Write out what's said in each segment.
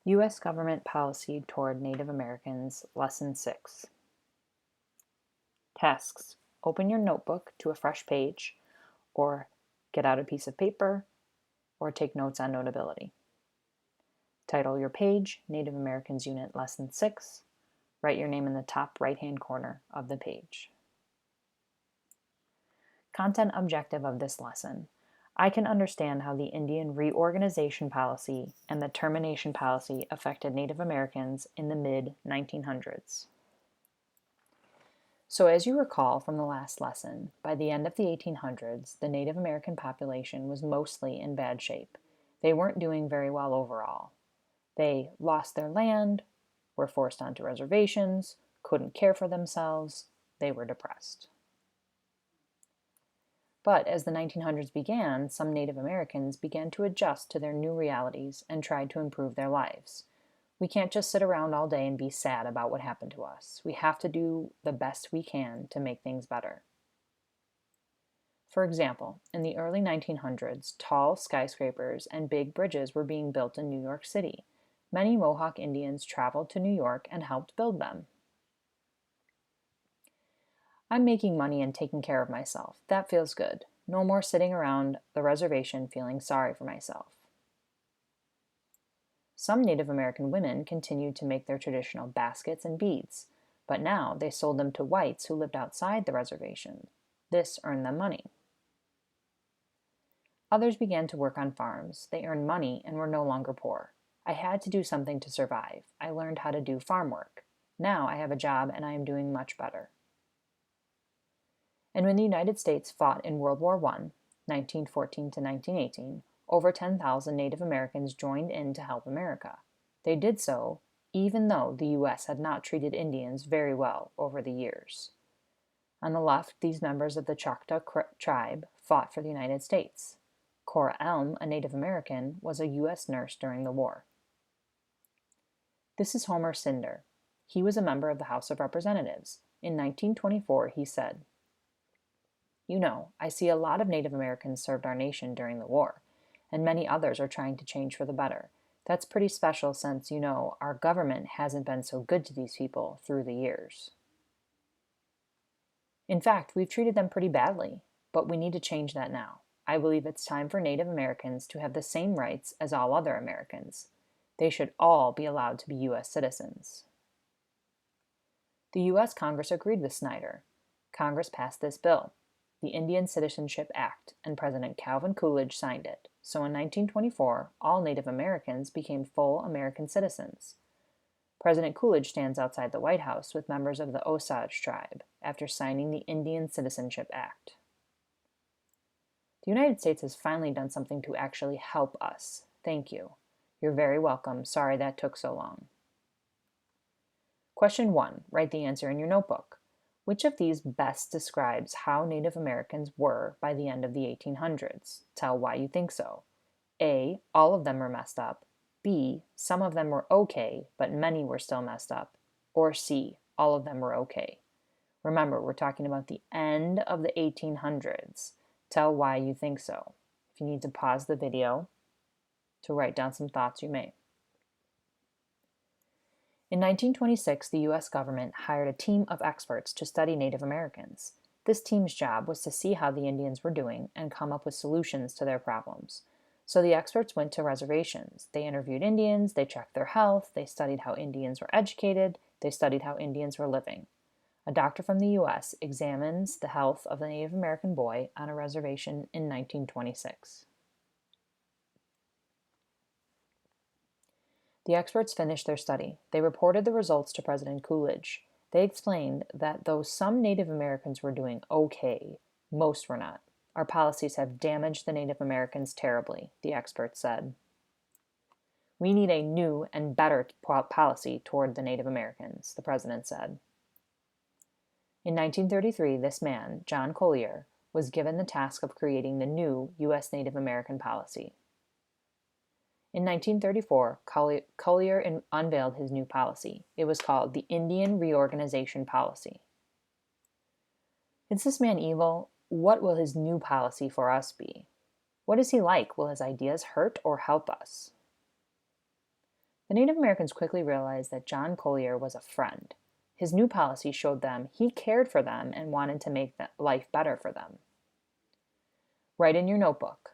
U.S. Government Policy Toward Native Americans, Lesson 6. Tasks. Open your notebook to a fresh page, or get out a piece of paper, or take notes on notability. Title your page, Native Americans Unit Lesson 6. Write your name in the top right-hand corner of the page. Content objective of this lesson. I can understand how the Indian reorganization policy and the termination policy affected Native Americans in the mid-1900s. So as you recall from the last lesson, by the end of the 1800s, the Native American population was mostly in bad shape. They weren't doing very well overall. They lost their land, were forced onto reservations, couldn't care for themselves, they were depressed. But as the 1900s began, some Native Americans began to adjust to their new realities and tried to improve their lives. We can't just sit around all day and be sad about what happened to us. We have to do the best we can to make things better. For example, in the early 1900s, tall skyscrapers and big bridges were being built in New York City. Many Mohawk Indians traveled to New York and helped build them. I'm making money and taking care of myself. That feels good. No more sitting around the reservation feeling sorry for myself. Some Native American women continued to make their traditional baskets and beads, but now they sold them to whites who lived outside the reservation. This earned them money. Others began to work on farms. They earned money and were no longer poor. I had to do something to survive. I learned how to do farm work. Now I have a job and I am doing much better. And when the United States fought in World War I, 1914 to 1918, over 10,000 Native Americans joined in to help America. They did so even though the U.S. had not treated Indians very well over the years. On the left, these members of the Choctaw tribe fought for the United States. Cora Elm, a Native American, was a U.S. nurse during the war. This is Homer Cinder. He was a member of the House of Representatives. In 1924, he said, "You know, I see a lot of Native Americans served our nation during the war, and many others are trying to change for the better. That's pretty special since, you know, our government hasn't been so good to these people through the years. In fact, we've treated them pretty badly, but we need to change that now. I believe it's time for Native Americans to have the same rights as all other Americans. They should all be allowed to be U.S. citizens." The U.S. Congress agreed with Snyder. Congress passed this bill, the Indian Citizenship Act, and President Calvin Coolidge signed it. So in 1924, all Native Americans became full American citizens. President Coolidge stands outside the White House with members of the Osage tribe after signing the Indian Citizenship Act. The United States has finally done something to actually help us. Thank you. You're very welcome. Sorry that took so long. Question 1. Write the answer in your notebook. Which of these best describes how Native Americans were by the end of the 1800s? Tell why you think so. A. All of them were messed up. B. Some of them were okay, but many were still messed up. Or C. All of them were okay. Remember, we're talking about the end of the 1800s. Tell why you think so. If you need to pause the video to write down some thoughts, you may. In 1926, the U.S. government hired a team of experts to study Native Americans. This team's job was to see how the Indians were doing and come up with solutions to their problems. So the experts went to reservations. They interviewed Indians, they checked their health, they studied how Indians were educated, they studied how Indians were living. A doctor from the U.S. examines the health of the Native American boy on a reservation in 1926. The experts finished their study. They reported the results to President Coolidge. They explained that though some Native Americans were doing okay, most were not. Our policies have damaged the Native Americans terribly, the experts said. We need a new and better policy toward the Native Americans, the president said. In 1933, this man, John Collier, was given the task of creating the new U.S. Native American policy. In 1934, Collier unveiled his new policy. It was called the Indian Reorganization Policy. Is this man evil? What will his new policy for us be? What is he like? Will his ideas hurt or help us? The Native Americans quickly realized that John Collier was a friend. His new policy showed them he cared for them and wanted to make life better for them. Write in your notebook.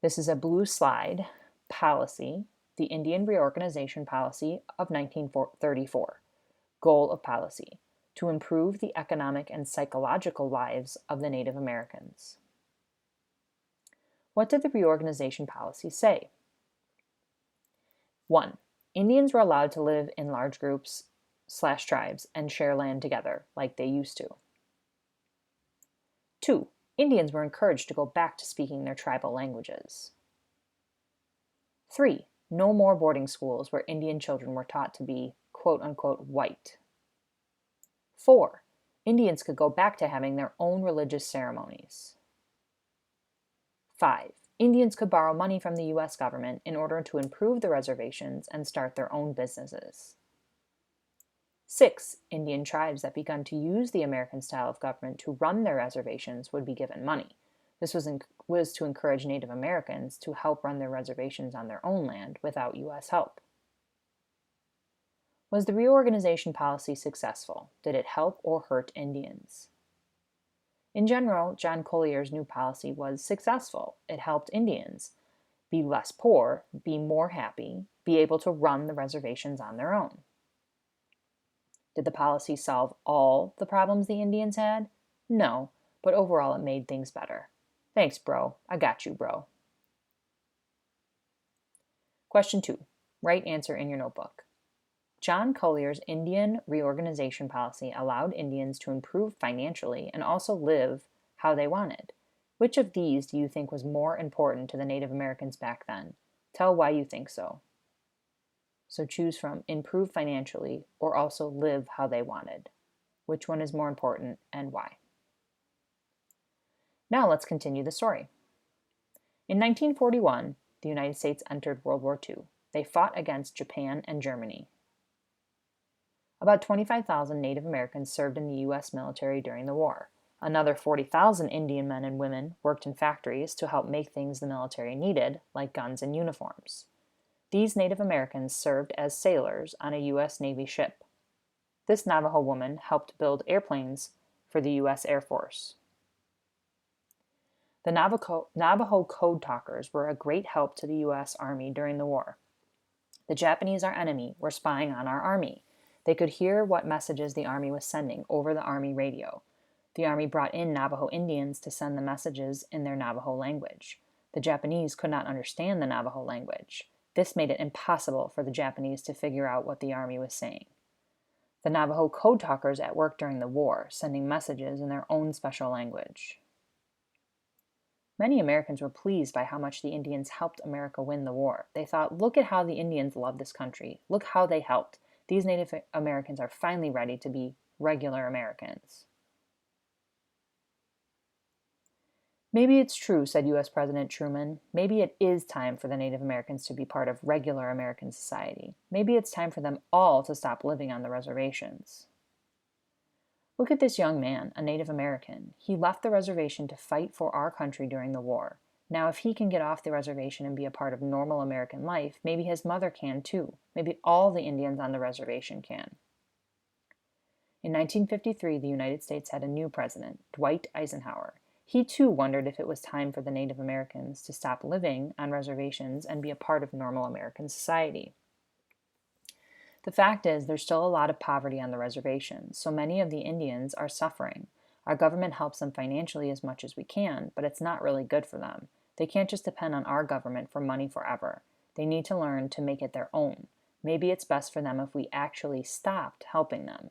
This is a blue slide, policy, the Indian Reorganization Policy of 1934. Goal of policy, to improve the economic and psychological lives of the Native Americans. What did the reorganization policy say? 1. Indians were allowed to live in large groups/tribes and share land together like they used to. 2. Indians were encouraged to go back to speaking their tribal languages. 3. No more boarding schools where Indian children were taught to be quote-unquote white. 4. Indians could go back to having their own religious ceremonies. 5. Indians could borrow money from the U.S. government in order to improve the reservations and start their own businesses. 6. Indian tribes that begun to use the American style of government to run their reservations would be given money. This was to encourage Native Americans to help run their reservations on their own land without U.S. help. Was the reorganization policy successful? Did it help or hurt Indians? In general, John Collier's new policy was successful. It helped Indians be less poor, be more happy, be able to run the reservations on their own. Did the policy solve all the problems the Indians had? No, but overall it made things better. Thanks, bro. I got you, bro. Question 2. Right answer in your notebook. John Collier's Indian reorganization policy allowed Indians to improve financially and also live how they wanted. Which of these do you think was more important to the Native Americans back then? Tell why you think so. So choose from improve financially or also live how they wanted. Which one is more important and why? Now let's continue the story. In 1941, the United States entered World War II. They fought against Japan and Germany. About 25,000 Native Americans served in the U.S. military during the war. Another 40,000 Indian men and women worked in factories to help make things the military needed, like guns and uniforms. These Native Americans served as sailors on a U.S. Navy ship. This Navajo woman helped build airplanes for the U.S. Air Force. The Navajo code talkers were a great help to the U.S. Army during the war. The Japanese, our enemy, were spying on our army. They could hear what messages the Army was sending over the Army radio. The Army brought in Navajo Indians to send the messages in their Navajo language. The Japanese could not understand the Navajo language. This made it impossible for the Japanese to figure out what the Army was saying. The Navajo code talkers at work during the war, sending messages in their own special language. Many Americans were pleased by how much the Indians helped America win the war. They thought, look at how the Indians love this country. Look how they helped. These Native Americans are finally ready to be regular Americans. Maybe it's true, said U.S. President Truman. Maybe it is time for the Native Americans to be part of regular American society. Maybe it's time for them all to stop living on the reservations. Look at this young man, a Native American. He left the reservation to fight for our country during the war. Now, if he can get off the reservation and be a part of normal American life, maybe his mother can too. Maybe all the Indians on the reservation can. In 1953, the United States had a new president, Dwight Eisenhower. He too wondered if it was time for the Native Americans to stop living on reservations and be a part of normal American society. The fact is, there's still a lot of poverty on the reservations, so many of the Indians are suffering. Our government helps them financially as much as we can, but it's not really good for them. They can't just depend on our government for money forever. They need to learn to make it their own. Maybe it's best for them if we actually stopped helping them.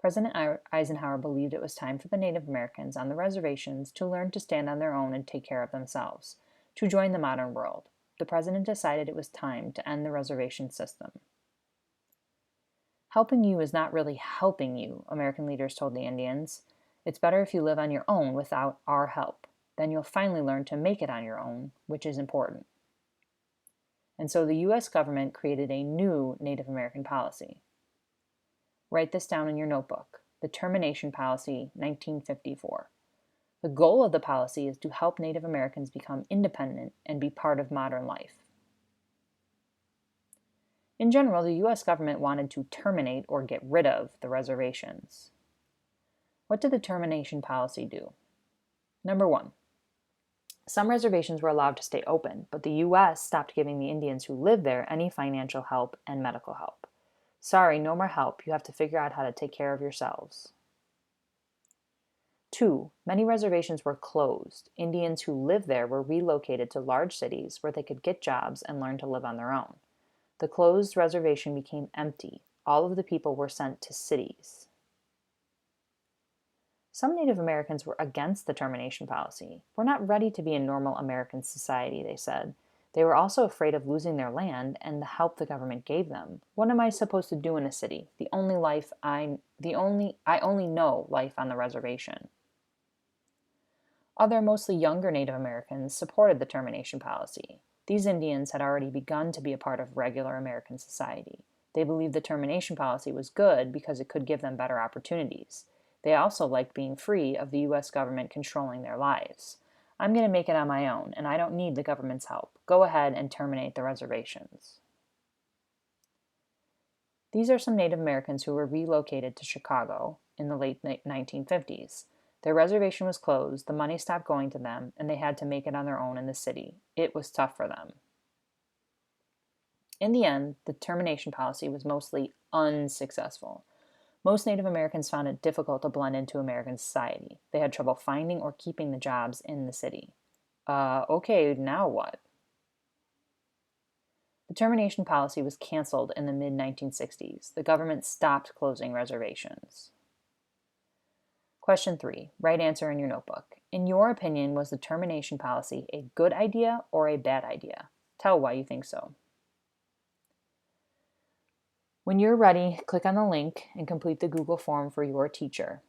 President Eisenhower believed it was time for the Native Americans on the reservations to learn to stand on their own and take care of themselves, to join the modern world. The president decided it was time to end the reservation system. Helping you is not really helping you, American leaders told the Indians. It's better if you live on your own without our help. Then you'll finally learn to make it on your own, which is important. And so the U.S. government created a new Native American policy. Write this down in your notebook. The Termination Policy, 1954. The goal of the policy is to help Native Americans become independent and be part of modern life. In general, the U.S. government wanted to terminate or get rid of the reservations. What did the termination policy do? Number one, some reservations were allowed to stay open, but the U.S. stopped giving the Indians who lived there any financial help and medical help. Sorry, no more help. You have to figure out how to take care of yourselves. 2. Many reservations were closed. Indians who lived there were relocated to large cities where they could get jobs and learn to live on their own. The closed reservation became empty. All of the people were sent to cities. Some Native Americans were against the termination policy. We're not ready to be a normal American society, they said. They were also afraid of losing their land and the help the government gave them. What am I supposed to do in a city? I only know life on the reservation. Other, mostly younger Native Americans supported the termination policy. These Indians had already begun to be a part of regular American society. They believed the termination policy was good because it could give them better opportunities. They also liked being free of the U.S. government controlling their lives. I'm going to make it on my own, and I don't need the government's help. Go ahead and terminate the reservations. These are some Native Americans who were relocated to Chicago in the late 1950s. Their reservation was closed, the money stopped going to them, and they had to make it on their own in the city. It was tough for them. In the end, the termination policy was mostly unsuccessful. Most Native Americans found it difficult to blend into American society. They had trouble finding or keeping the jobs in the city. Okay, now what? The termination policy was canceled in the mid-1960s. The government stopped closing reservations. Question 3. Right answer in your notebook. In your opinion, was the termination policy a good idea or a bad idea? Tell why you think so. When you're ready, click on the link and complete the Google form for your teacher.